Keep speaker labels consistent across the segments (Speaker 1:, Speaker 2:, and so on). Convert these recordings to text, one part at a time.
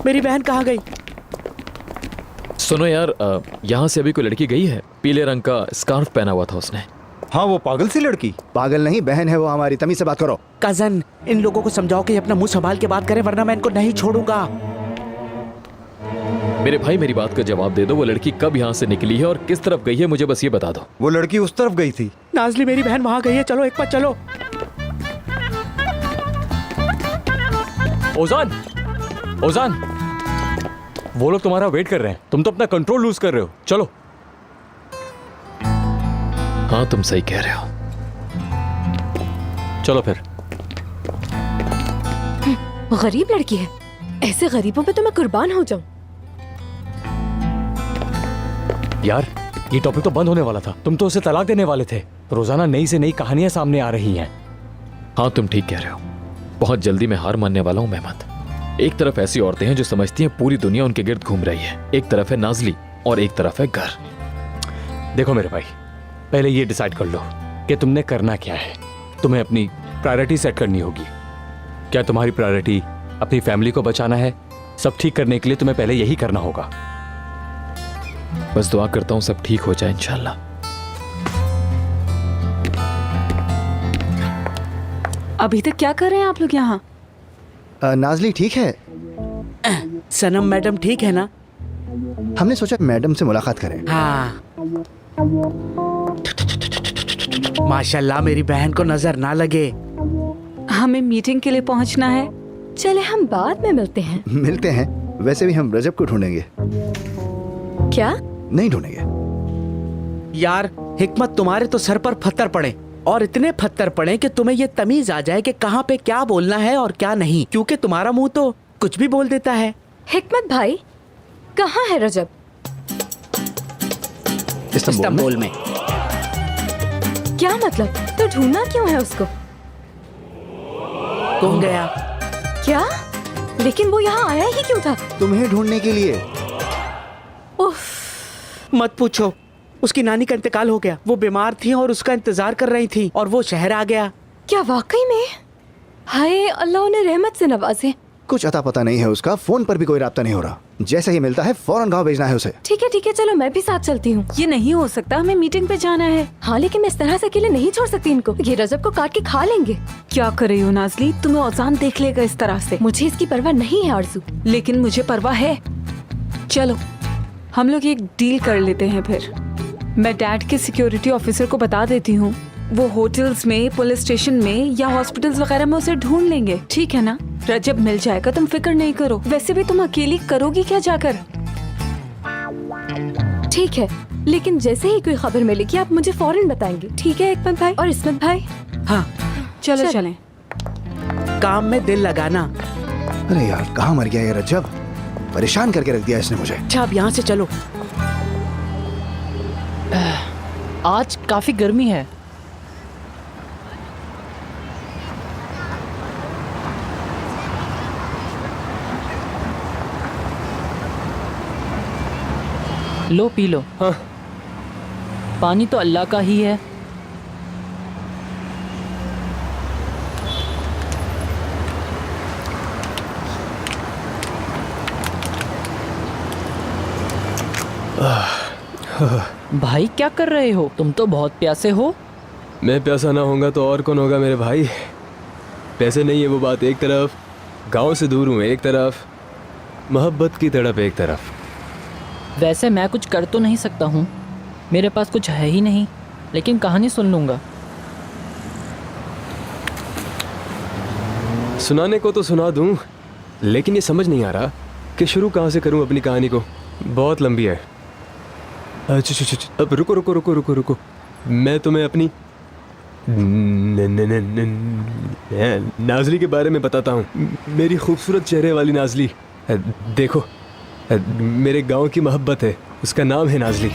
Speaker 1: मेरी बहन कहाँ गई?
Speaker 2: सुनो यार, यहाँ से अभी कोई लड़की गई है, पीले रंग का स्कार्फ पहना हुआ था उसने।
Speaker 3: हाँ, वो पागल सी लड़की।
Speaker 4: पागल नहीं, बहन है वो हमारी। तमीज से बात करो।
Speaker 1: कजन, इन लोगों को समझाओ कि अपना मुंह संभाल के बात करें, वरना मैं इनको नहीं छोड़ूंगा।
Speaker 2: मेरे भाई मेरी बात का जवाब दे दो, वो लड़की कब यहाँ से निकली है और किस तरफ गई है, मुझे बस ये बता दो।
Speaker 3: वो लड़की उस तरफ गई थी।
Speaker 1: नाजली, मेरी बहन वहाँ गई है, चलो एक बार चलो।
Speaker 5: ओजान, ओजान, वो लोग तुम्हारा वेट कर रहे हैं, तुम तो अपना कंट्रोल लूज कर रहे हो। चलो।
Speaker 2: हाँ तुम सही कह रहे हो।
Speaker 5: चलो फिर।
Speaker 6: गरीब लड़की है, ऐसे गरीबों पे तो मैं कुर्बान हो जाऊं।
Speaker 5: यार ये टॉपिक तो बंद होने वाला था, तुम तो उसे तलाक देने वाले थे। रोजाना नई से नई कहानियां सामने आ रही हैं।
Speaker 2: हाँ तुम ठीक कह रहे हो, बहुत जल्दी मैं हार मानने वाला हूँ मेहमद। एक तरफ ऐसी औरतें हैं जो समझती हैं पूरी दुनिया उनके गिर्द घूम रही है, एक तरफ है नाजली और एक तरफ है घर।
Speaker 5: देखो मेरे भाई, पहले ये डिसाइड कर लो कि तुमने करना क्या है। तुम्हें अपनी प्रायोरिटी सेट करनी होगी। क्या तुम्हारी प्रायोरिटी अपनी फैमिली को बचाना है? सब ठीक करने के लिए तुम्हें पहले यही करना होगा।
Speaker 2: बस दुआ करता हूँ सब ठीक हो जाए इंशाल्लाह।
Speaker 7: अभी तक क्या कर रहे हैं आप लोग यहाँ?
Speaker 4: नाजली ठीक है?
Speaker 1: सनम मैडम ठीक है ना?
Speaker 4: हमने सोचा मैडम से मुलाकात करें।
Speaker 1: हाँ। माशाल्लाह, मेरी बहन को नजर ना लगे।
Speaker 7: हमें मीटिंग के लिए पहुँचना है।
Speaker 6: चले हम बाद में मिलते हैं।
Speaker 4: मिलते हैं। वैसे भी हम रजब को ढूंढेंगे।
Speaker 6: क्या?
Speaker 4: नहीं ढूंढेंगे
Speaker 1: यार हिकमत, तुम्हारे तो सर पर पत्थर पड़े, और इतने पत्थर पड़े कि तुम्हें ये तमीज आ जाए कि कहाँ पे क्या बोलना है और क्या नहीं, क्योंकि तुम्हारा मुंह तो कुछ भी बोल देता है।
Speaker 6: हिकमत भाई, कहाँ है रजब?
Speaker 1: इस्तांबुल में।
Speaker 6: क्या मतलब? तो ढूंढना क्यों है उसको?
Speaker 1: कौन गया?
Speaker 6: क्या? लेकिन वो यहाँ आया ही क्यों था?
Speaker 4: तुम्हें ढूंढने के लिए।
Speaker 6: उफ,
Speaker 1: मत पूछो, उसकी नानी का इंतकाल हो गया। वो बीमार थी और उसका इंतजार कर रही थी, और वो शहर आ गया।
Speaker 6: क्या वाकई में? हाय अल्लाह उन्हें रहमत से नवाजे।
Speaker 4: कुछ अता पता नहीं है उसका, फोन पर भी कोई राब्ता नहीं हो रहा। जैसे ही मिलता है फौरन गांव भेजना है उसे।
Speaker 6: ठीक है, चलो मैं भी साथ चलती हूँ।
Speaker 7: ये नहीं हो सकता, हमें मीटिंग पे जाना है।
Speaker 6: हाँ लेकिन मैं इस तरह से अकेले नहीं छोड़ सकती इनको। ये रजब को काट के खा लेंगे।
Speaker 7: क्या कर रही हो नाजली? तुम्हें औजान देख लेगा इस तरह से।
Speaker 6: मुझे इसकी परवाह नहीं है आरज़ू।
Speaker 7: लेकिन मुझे परवाह है। चलो हम लोग एक डील कर लेते हैं फिर। मैं डैड के सिक्योरिटी ऑफिसर को बता देती हूँ, वो होटल्स में, पुलिस स्टेशन में या हॉस्पिटल्स वगैरह में उसे ढूंढ लेंगे। ठीक है ना? रजब मिल जाएगा, तुम फिक्र नहीं करो। वैसे भी तुम अकेली करोगी क्या जाकर?
Speaker 6: ठीक है, लेकिन जैसे ही कोई खबर मिलेगी आप मुझे फौरन बताएंगे। ठीक है हिकमत भाई और इस्मत भाई?
Speaker 1: हाँ
Speaker 7: चलो चलें।
Speaker 1: काम में दिल लगाना।
Speaker 4: अरे यार कहाँ मर गया ये रजब, परेशान करके रख दिया इसने मुझे।
Speaker 1: अच्छा अब यहाँ से चलो।
Speaker 8: आज काफी गर्मी है। लो पी लो।
Speaker 5: हाँ।
Speaker 8: पानी तो अल्लाह का ही है। भाई क्या कर रहे हो? तुम तो बहुत प्यासे हो।
Speaker 9: मैं प्यासा ना होऊंगा तो और कौन होगा मेरे भाई। पैसे नहीं है वो बात एक तरफ, गांव से दूर हूँ एक तरफ, मोहब्बत की तड़प एक तरफ।
Speaker 8: वैसे मैं कुछ कर तो नहीं सकता हूँ, मेरे पास कुछ है ही नहीं, लेकिन कहानी सुन लूँगा।
Speaker 9: सुनाने को तो सुना दूँ, लेकिन ये समझ नहीं आ रहा कि शुरू कहाँ से करूँ अपनी कहानी को। बहुत लंबी है। अब रुको रुको रुको रुको रुको, मैं तुम्हें अपनी नाजली के बारे में बताता हूँ। मेरी खूबसूरत चेहरे वाली नाजली। देखो मेरे गांव की मोहब्बत है, उसका नाम है नाजली।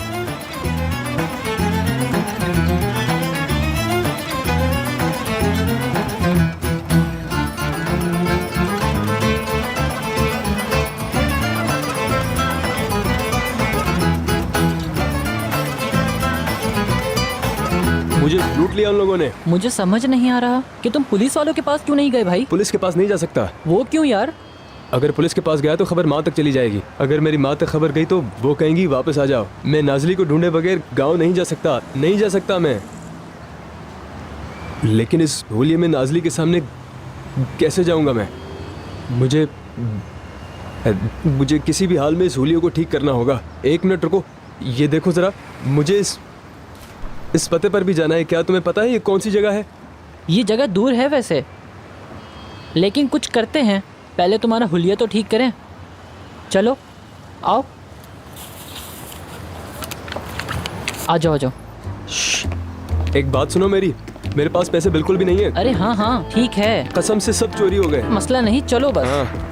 Speaker 9: मुझे लूट लिया उन लोगों ने।
Speaker 8: मुझे समझ नहीं आ रहा कि तुम पुलिस वालों के पास क्यों नहीं गए भाई?
Speaker 9: पुलिस के पास नहीं जा सकता।
Speaker 8: वो क्यों यार?
Speaker 9: अगर पुलिस के पास गया तो खबर माँ तक चली जाएगी। अगर मेरी माँ तक खबर गई तो वो कहेंगी वापस आ जाओ। मैं नाजली को ढूंढे बगैर गांव नहीं जा सकता मैं। लेकिन इस होलिये में नाजली के सामने कैसे जाऊंगा मैं? मुझे किसी भी हाल में इस होलिये को ठीक करना होगा। 1 मिनट रुको, ये देखो जरा, मुझे इस पते पर भी जाना है। क्या तुम्हें पता है ये कौन सी जगह है?
Speaker 8: ये जगह दूर है वैसे, लेकिन कुछ करते हैं। पहले तुम्हारा हुलिया तो ठीक करें। चलो आओ, आ जाओ आ जाओ।
Speaker 9: एक बात सुनो मेरे पास पैसे बिल्कुल भी नहीं है।
Speaker 8: अरे हाँ हाँ ठीक है,
Speaker 9: कसम से सब चोरी हो गए।
Speaker 8: मसला नहीं, चलो बस।
Speaker 9: हाँ